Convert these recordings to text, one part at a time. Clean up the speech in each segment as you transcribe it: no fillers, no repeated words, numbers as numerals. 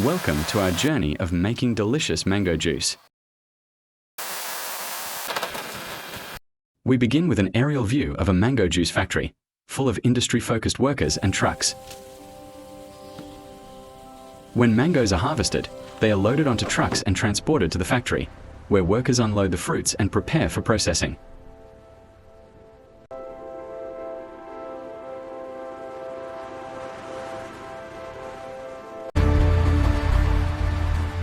Welcome to our journey of making delicious mango juice. We begin with an aerial view of a mango juice factory, full of industry-focused workers and trucks. When mangoes are harvested, they are loaded onto trucks and transported to the factory, where workers unload the fruits and prepare for processing.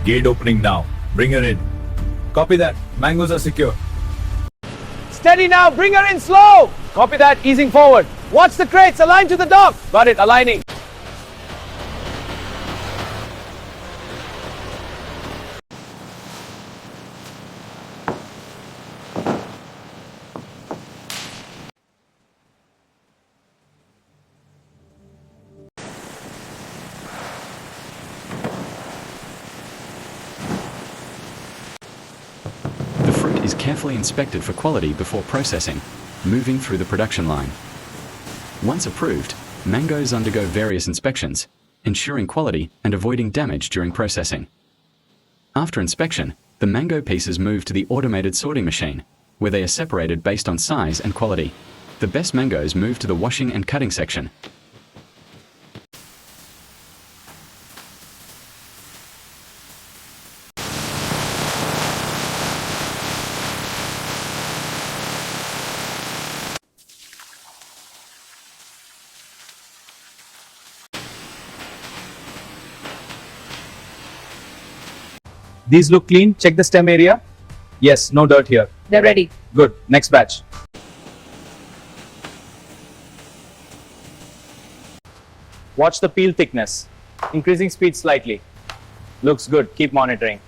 Gate opening now. Bring her in. Copy that. Mangoes are secure. Steady now, bring her in slow. Copy that, easing forward. Watch the crates, align to the dock. Got it, aligning. The fruit is carefully inspected for quality before processing, moving through the production line. Once approved, mangoes undergo various inspections, ensuring quality and avoiding damage during processing. After inspection, the mango pieces move to the automated sorting machine, where they are separated based on size and quality. The best mangoes move to the washing and cutting section. These look clean. Check the stem area. Yes, no dirt here. They're ready. Good. Next batch. Watch the peel thickness. Increasing speed slightly. Looks good. Keep monitoring.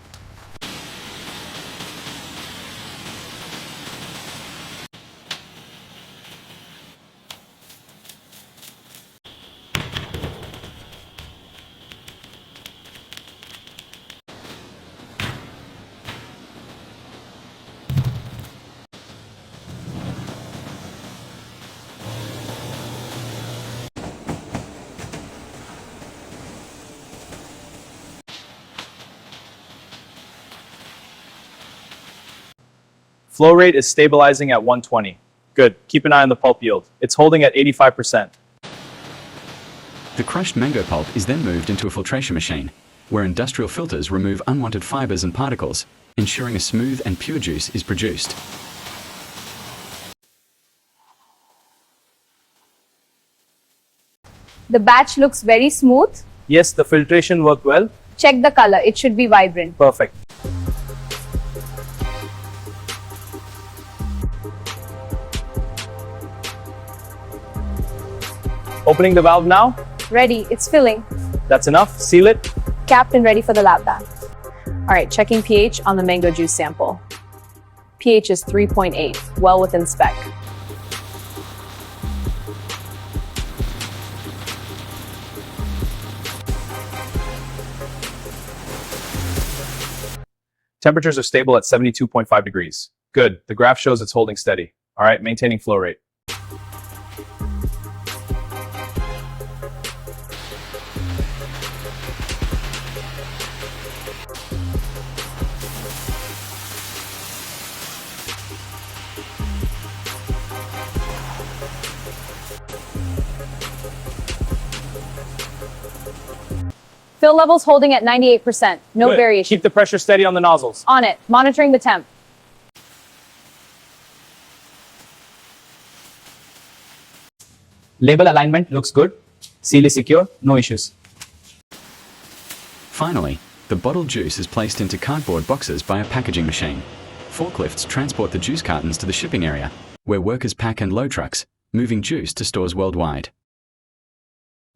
Flow rate is stabilizing at 120. Good. Keep an eye on the pulp yield. It's holding at 85%. The crushed mango pulp is then moved into a filtration machine, where industrial filters remove unwanted fibers and particles, ensuring a smooth and pure juice is produced. The batch looks very smooth. Yes, the filtration worked well. Check the color. It should be vibrant. Perfect. Opening the valve now. Ready. It's filling. That's enough. Seal it. Capped and ready for the lab bath. All right, checking pH on the mango juice sample. pH is 3.8, well within spec. Temperatures are stable at 72.5 degrees. Good. The graph shows it's holding steady. All right, maintaining flow rate. Fill levels holding at 98%. No Good. variation. Keep the pressure steady on the nozzles. On it. Monitoring the temp. Label alignment looks good. Seal is secure. No issues. Finally, the bottled juice is placed into cardboard boxes by a packaging machine. Forklifts transport the juice cartons to the shipping area, where workers pack and load trucks, moving juice to stores worldwide.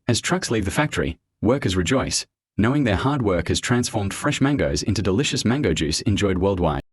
As trucks leave the factory, workers rejoice, knowing their hard work has transformed fresh mangoes into delicious mango juice enjoyed worldwide.